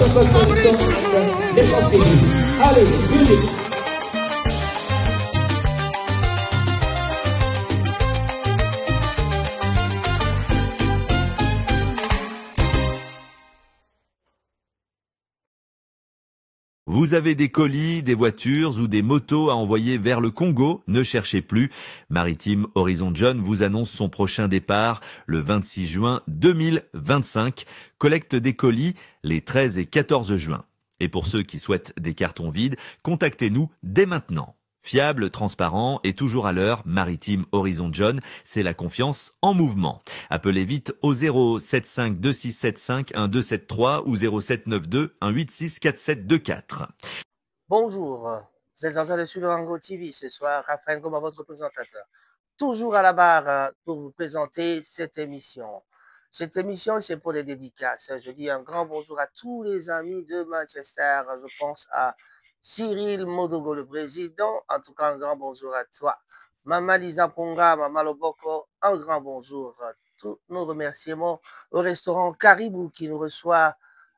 encore solution de l'époque féminine. Allez, musique. Vous avez des colis, des voitures ou des motos à envoyer vers le Congo? Ne cherchez plus. Maritime Horizon John vous annonce son prochain départ le 26 juin 2025. Collecte des colis les 13 et 14 juin. Et pour ceux qui souhaitent des cartons vides, contactez-nous dès maintenant. Fiable, transparent et toujours à l'heure, Maritime Horizon John, c'est la confiance en mouvement. Appelez vite au 075 2675 1273 ou 0792 186 4724. Bonjour, vous êtes en train de suivre Rango TV ce soir, Raphaël Ngoma, votre présentateur. Toujours à la barre pour vous présenter cette émission. Cette émission, c'est pour les dédicaces. Je dis un grand bonjour à tous les amis de Manchester. Je pense à Cyril Modogo, le président. En tout cas, un grand bonjour à toi. Mama Lisa Ponga, Mama Loboko, un grand bonjour. Tous nos remerciements au restaurant Caribou qui nous reçoit,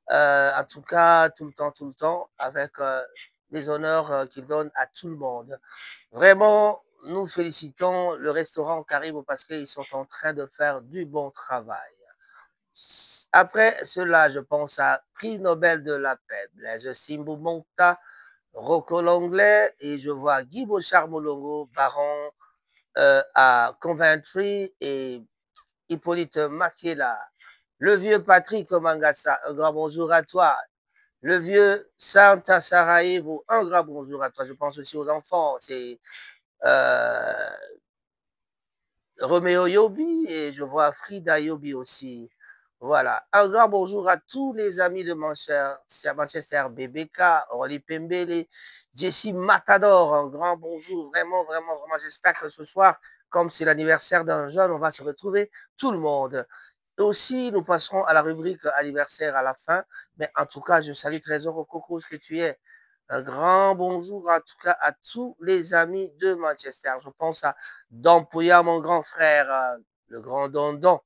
en tout cas, tout le temps, avec des honneurs qu'il donne à tout le monde. Vraiment, nous félicitons le restaurant Caribou parce qu'ils sont en train de faire du bon travail. Après cela, je pense à prix Nobel de la paix, Blaise Simbu Monta, Rocco Longlais, et je vois Guy Bochard-Molongo, baron à Coventry, et Hippolyte Makela, le vieux Patrick Mangassa, un grand bonjour à toi. Le vieux Santa Sarajevo, un grand bonjour à toi. Je pense aussi aux enfants, c'est Roméo Yobi, et je vois Frida Yobi aussi. Voilà, un grand bonjour à tous les amis de Manchester, BBK, Rolly Pembele, Jessie Matador, un grand bonjour, vraiment, j'espère que ce soir, comme c'est l'anniversaire d'un jeune, on va se retrouver tout le monde. Et aussi, nous passerons à la rubrique anniversaire à la fin, mais en tout cas, je salue Trésor au Coco, ce que tu es. Un grand bonjour en tout cas à tous les amis de Manchester. Je pense à Dampuya, mon grand frère, le grand Dondon.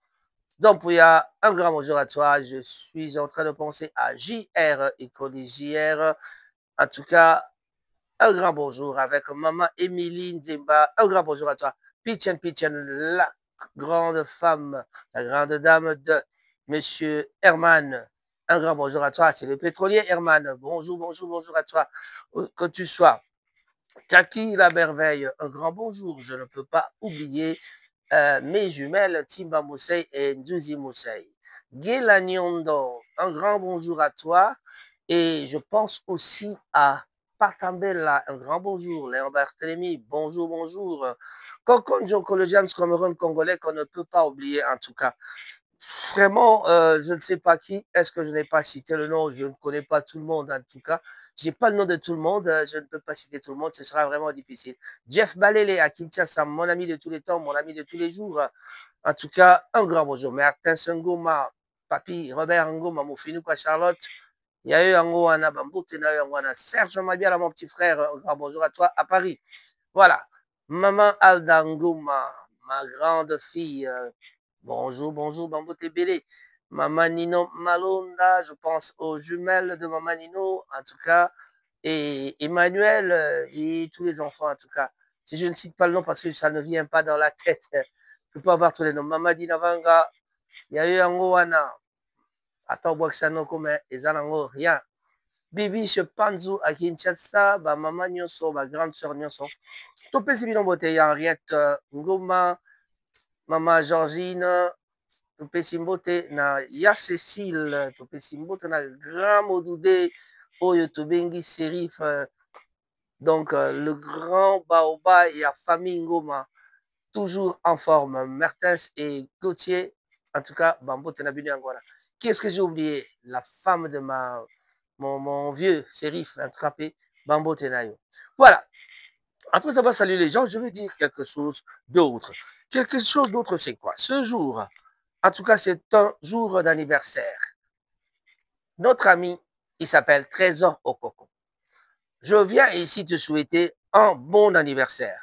Dampuya, un grand bonjour à toi. Je suis en train de penser à JR, École JR. En tout cas, un grand bonjour avec maman Émilie Nzemba. Un grand bonjour à toi. Pichen, la grande femme, la grande dame de Monsieur Herman. Un grand bonjour à toi, c'est le pétrolier Herman. Bonjour à toi, que tu sois. Kaki la merveille, un grand bonjour. Je ne peux pas oublier mes jumelles Timba Moussei et Nzuzi Moussei. Gela Nyondo, un grand bonjour à toi. Et je pense aussi à Patambella, un grand bonjour. Léon Barthélemy, bonjour. Kokon Joko, le James Cameron congolais qu'on ne peut pas oublier en tout cas. Vraiment, je ne sais pas qui. Est-ce que je n'ai pas cité le nom? Je ne connais pas tout le monde en tout cas. Je n'ai pas le nom de tout le monde. Je ne peux pas citer tout le monde. Ce sera vraiment difficile. Jeff Balele à Kinshasa, mon ami de tous les temps, mon ami de tous les jours. En tout cas, un grand bonjour. Martin Sengoma, Papi, Robert Ngoma, Mofinuka Charlotte. Il y a eu Angoana, Bambutena, Angoana. Serge Mabiala, mon petit frère. Un grand bonjour à toi à Paris. Voilà. Maman Alda Ngoma, ma grande fille. Bonjour, Bambo Tébélé. Maman Nino Malonda, je pense aux jumelles de Maman Nino, en tout cas, et Emmanuel et tous les enfants, en tout cas. Si je ne cite pas le nom parce que ça ne vient pas dans la tête, je peux avoir tous les noms. Maman Dinavanga, il y a eu Angoana, attends, Boaksano comme Ezanango, rien. Bibi Chepanzu à Kinshasa, Maman Nyonso, ma grande soeur Nyonso. Topé Sibino Bote, Henriette Ngoma, Maman Georgine, Topé Simbote, na Ya Cécile, Topé Simbote, na Grand Modoudé, Oyo Tobengi Serif, donc le grand Baoba et la famille Ngoma, toujours en forme. Mertens et Gauthier, en tout cas, Bambote Nabini Angola. Qui est-ce que j'ai oublié? La femme de mon vieux Serif, attrapé, Bambote Nayo. Voilà. Après avoir salué les gens, je vais dire quelque chose d'autre. Quelque chose d'autre, c'est quoi? Ce jour, en tout cas, c'est un jour d'anniversaire. Notre ami, il s'appelle Trésor Okoko. Je viens ici te souhaiter un bon anniversaire.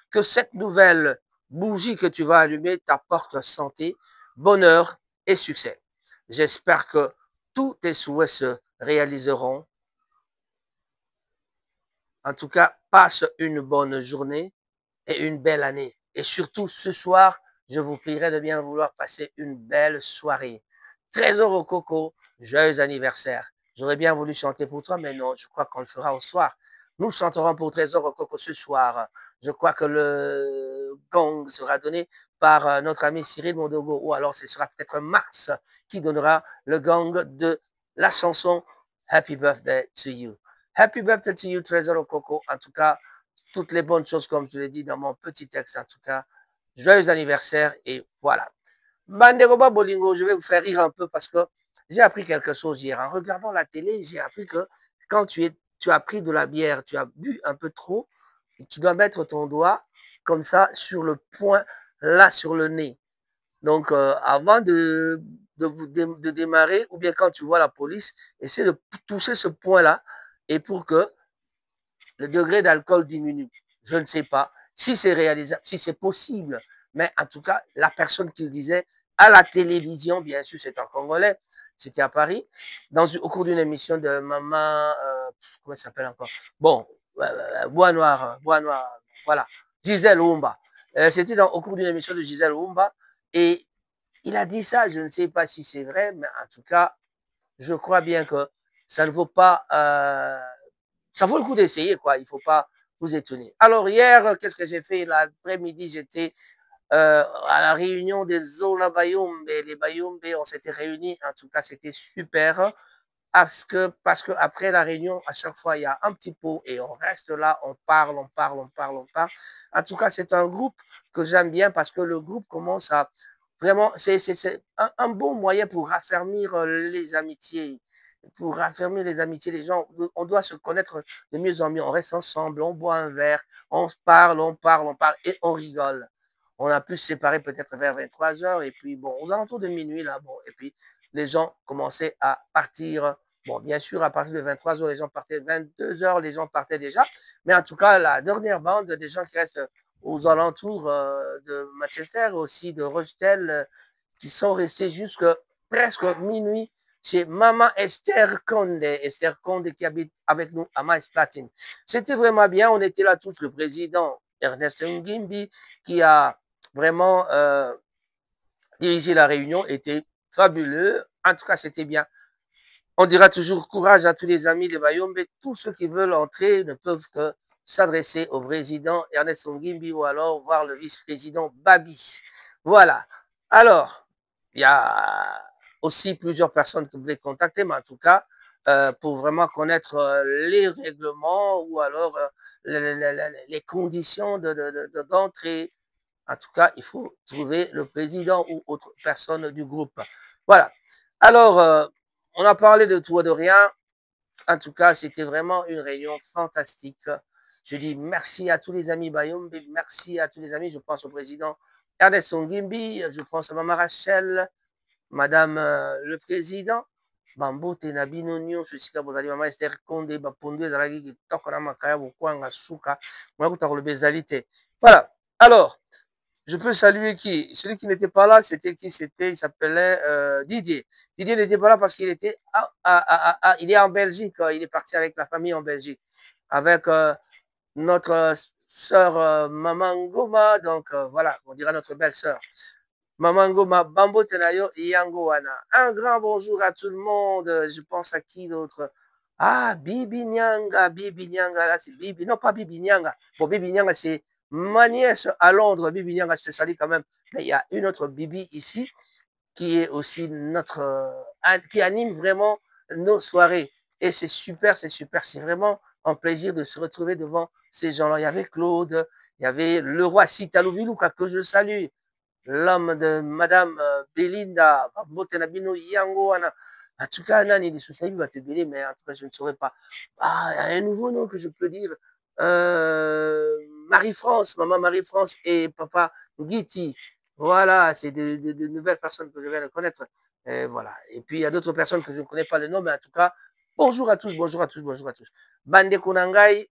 Que cette nouvelle bougie que tu vas allumer t'apporte santé, bonheur et succès. J'espère que tous tes souhaits se réaliseront. En tout cas, passe une bonne journée et une belle année. Et surtout, ce soir, je vous prierai de bien vouloir passer une belle soirée. Trésor au coco, joyeux anniversaire. J'aurais bien voulu chanter pour toi, mais non, je crois qu'on le fera au soir. Nous chanterons pour Trésor au coco ce soir. Je crois que le gong sera donné par notre ami Cyril Mondogo, ou alors ce sera peut-être Max qui donnera le gong de la chanson Happy Birthday to You. Happy birthday to you, Trésor au coco. En tout cas, toutes les bonnes choses, comme je l'ai dit dans mon petit texte. En tout cas, joyeux anniversaire et voilà. Banderoba Bolingo, je vais vous faire rire un peu parce que j'ai appris quelque chose hier. En regardant la télé, j'ai appris que quand tu as pris de la bière, tu as bu un peu trop, et tu dois mettre ton doigt comme ça sur le point, là sur le nez. Donc, avant de démarrer, ou bien quand tu vois la police, essaie de toucher ce point-là et pour que le degré d'alcool diminue. Je ne sais pas si c'est réalisable, si c'est possible, mais en tout cas, la personne qui le disait à la télévision, bien sûr, c'est un Congolais, c'était à Paris, au cours d'une émission de Maman, comment ça s'appelle encore? Bon, Bois Noir, voilà, Gisèle Oumba. C'était au cours d'une émission de Gisèle Oumba et il a dit ça, je ne sais pas si c'est vrai, mais en tout cas, je crois bien que ça ne vaut pas ça vaut le coup d'essayer, quoi. Il ne faut pas vous étonner. Alors, hier, qu'est-ce que j'ai fait? L'après-midi, j'étais à la réunion des Zola Bayombe. Les Bayombe, on s'était réunis. En tout cas, c'était super. Parce que après la réunion, à chaque fois, il y a un petit pot et on reste là, on parle. En tout cas, c'est un groupe que j'aime bien parce que le groupe commence à vraiment, c'est un bon moyen pour raffermir les amitiés. Pour raffermir les amitiés, les gens, on doit se connaître de mieux en mieux. On reste ensemble, on boit un verre, on parle et on rigole. On a pu se séparer peut-être vers 23h et puis bon, aux alentours de minuit là, bon, et puis les gens commençaient à partir. Bon, bien sûr, à partir de 23h, les gens partaient, 22h, les gens partaient déjà. Mais en tout cas, la dernière bande des gens qui restent aux alentours de Manchester, aussi de Rochdale, qui sont restés jusqu'à presque minuit chez Maman Esther Conde qui habite avec nous à Maïs Platine. C'était vraiment bien, on était là tous, le président Ernest Ngimbi, qui a vraiment dirigé la réunion, était fabuleux. En tout cas, c'était bien. On dira toujours courage à tous les amis de Bayombe. Tous ceux qui veulent entrer ne peuvent que s'adresser au président Ernest Ngimbi ou alors voir le vice-président Babi. Voilà. Alors, il y a aussi plusieurs personnes que vous pouvez contacter, mais en tout cas, pour vraiment connaître les règlements ou alors les conditions d'entrée. En tout cas, il faut trouver le président ou autre personne du groupe. Voilà. Alors, on a parlé de tout et de rien. En tout cas, c'était vraiment une réunion fantastique. Je dis merci à tous les amis Bayombe, merci à tous les amis. Je pense au président Ernest Ngimbi, je pense à Maman Rachel, Madame le Président. Bambo Tenabino Nyo, Susika Bozali, Maman Esther Konde, Bapondo, Zalagi, Tokona Makaya, Bokwanga, Suka, Mwakuta Bezalité. Voilà. Alors, je peux saluer qui? Celui qui n'était pas là, c'était qui? C'était, il s'appelait Didier. Didier n'était pas là parce qu'il était il est en Belgique. Il est parti avec la famille en Belgique. Avec notre sœur Maman Ngoma. Donc voilà, on dira notre belle-sœur. Maman Ngoma, Bambo Tenayo, Yangoana. Un grand bonjour à tout le monde. Je pense à qui d'autre? Ah, Bibi Nyanga, là c'est Bibi. Non, pas Bibi Nyanga. Bon, Bibi Nyanga, c'est ma nièce à Londres, Bibi Nyanga, je te salue quand même. Mais il y a une autre Bibi ici qui est aussi qui anime vraiment nos soirées. Et c'est super, c'est super. C'est vraiment un plaisir de se retrouver devant ces gens-là. Il y avait Claude, il y avait le roi Sitaloviluka que je salue, l'homme de Madame Belinda, Botenabino Yango. En tout cas, Nani, les sous-saïs va te bélir, mais en tout cas, je ne saurais pas. Ah, il y a un nouveau nom que je peux dire. Marie-France, maman Marie-France et papa Guiti. Voilà, c'est de nouvelles personnes que je viens de connaître. Et voilà. Et puis, il y a d'autres personnes que je ne connais pas le nom, mais en tout cas, bonjour à tous, bonjour à tous, bonjour à tous. Bande Konangai,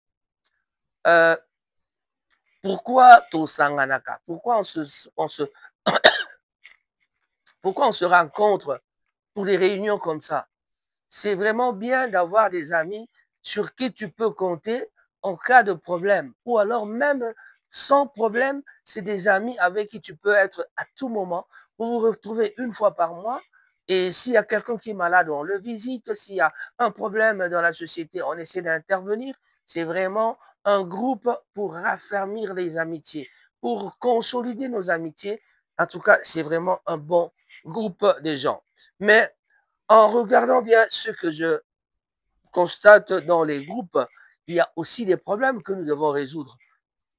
pourquoi Tosanganaka? Pourquoi pourquoi on se rencontre pour des réunions comme ça? c'est vraiment bien d'avoir des amis sur qui tu peux compter en cas de problème. Ou alors même sans problème, c'est des amis avec qui tu peux être à tout moment. Vous vous retrouvez une fois par mois. Et s'il y a quelqu'un qui est malade, on le visite. S'il y a un problème dans la société, on essaie d'intervenir. C'est vraiment un groupe pour raffermir les amitiés, pour consolider nos amitiés. En tout cas, c'est vraiment un bon groupe de gens. Mais en regardant bien ce que je constate dans les groupes, il y a aussi des problèmes que nous devons résoudre.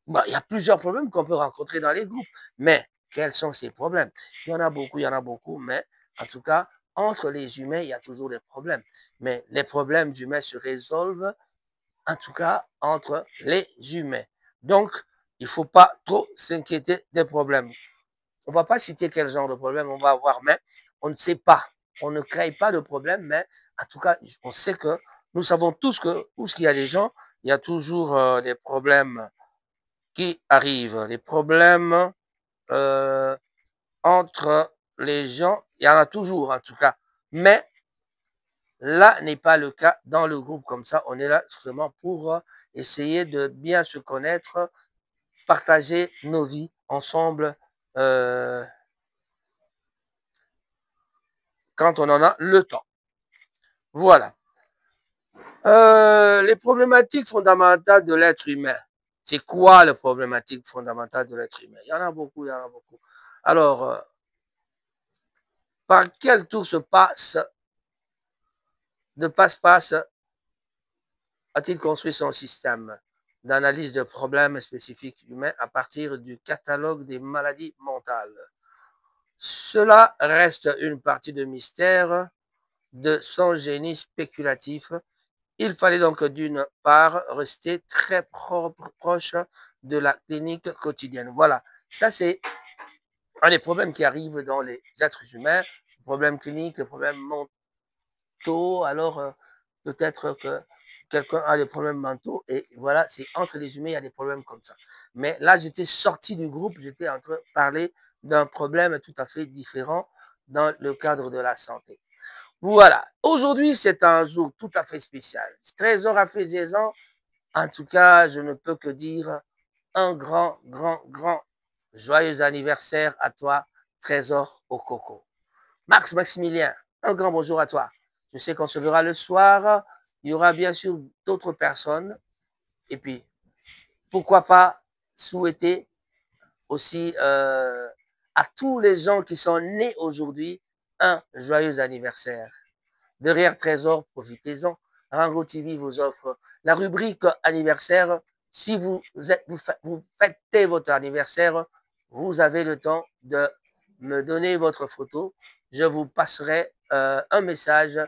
Il y a plusieurs problèmes qu'on peut rencontrer dans les groupes, mais quels sont ces problèmes? Il y en a beaucoup, mais en tout cas, entre les humains, il y a toujours des problèmes. Mais les problèmes humains se résolvent, en tout cas, entre les humains. Donc, il ne faut pas trop s'inquiéter des problèmes. On ne va pas citer quel genre de problème on va avoir, mais on ne sait pas. On ne crée pas de problème, mais en tout cas, on sait que nous savons tous que où il y a des gens, il y a toujours des problèmes qui arrivent. Les problèmes entre les gens, il y en a toujours en tout cas. Mais là n'est pas le cas dans le groupe comme ça. On est là justement pour essayer de bien se connaître, partager nos vies ensemble quand on en a le temps. Voilà. Les problématiques fondamentales de l'être humain. C'est quoi les problématiques fondamentales de l'être humain? Il y en a beaucoup, il y en a beaucoup. Alors, par quel tour de passe-passe a-t-il construit son système d'analyse de problèmes spécifiques humains à partir du catalogue des maladies mentales? Cela reste une partie de mystère de son génie spéculatif. Il fallait donc d'une part rester très proche de la clinique quotidienne. Voilà, ça c'est un des problèmes qui arrivent dans les êtres humains, les problèmes cliniques, les problèmes mentaux. Alors peut-être que quelqu'un a des problèmes mentaux et voilà, c'est entre les humains, il y a des problèmes comme ça. Mais là, j'étais sorti du groupe, j'étais en train de parler d'un problème tout à fait différent dans le cadre de la santé. Voilà, aujourd'hui c'est un jour tout à fait spécial. Trésor a fait 16 ans. En tout cas, je ne peux que dire un grand joyeux anniversaire à toi, Trésor au Coco. Max Maximilien, un grand bonjour à toi. Je sais qu'on se verra le soir. Il y aura bien sûr d'autres personnes. Et puis, pourquoi pas souhaiter aussi à tous les gens qui sont nés aujourd'hui un joyeux anniversaire. Derrière Trésor, profitez-en. Rango TV vous offre la rubrique anniversaire. Si vous fêtez votre anniversaire, vous avez le temps de me donner votre photo. Je vous passerai un message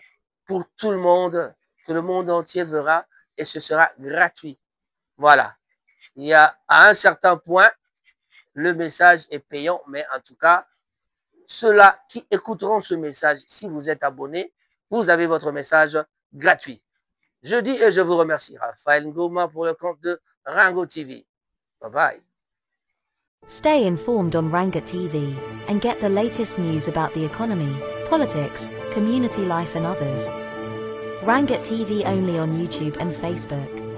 pour tout le monde, que le monde entier verra et ce sera gratuit. Voilà. Il y a à un certain point, le message est payant, mais en tout cas, ceux-là qui écouteront ce message, si vous êtes abonné, vous avez votre message gratuit. Je dis et je vous remercie. Raphaël Ngoma pour le compte de Rango TV. Bye bye. Stay informed on Ranga TV and get the latest news about the economy, politics, community life and others. Ranga TV only on YouTube and Facebook.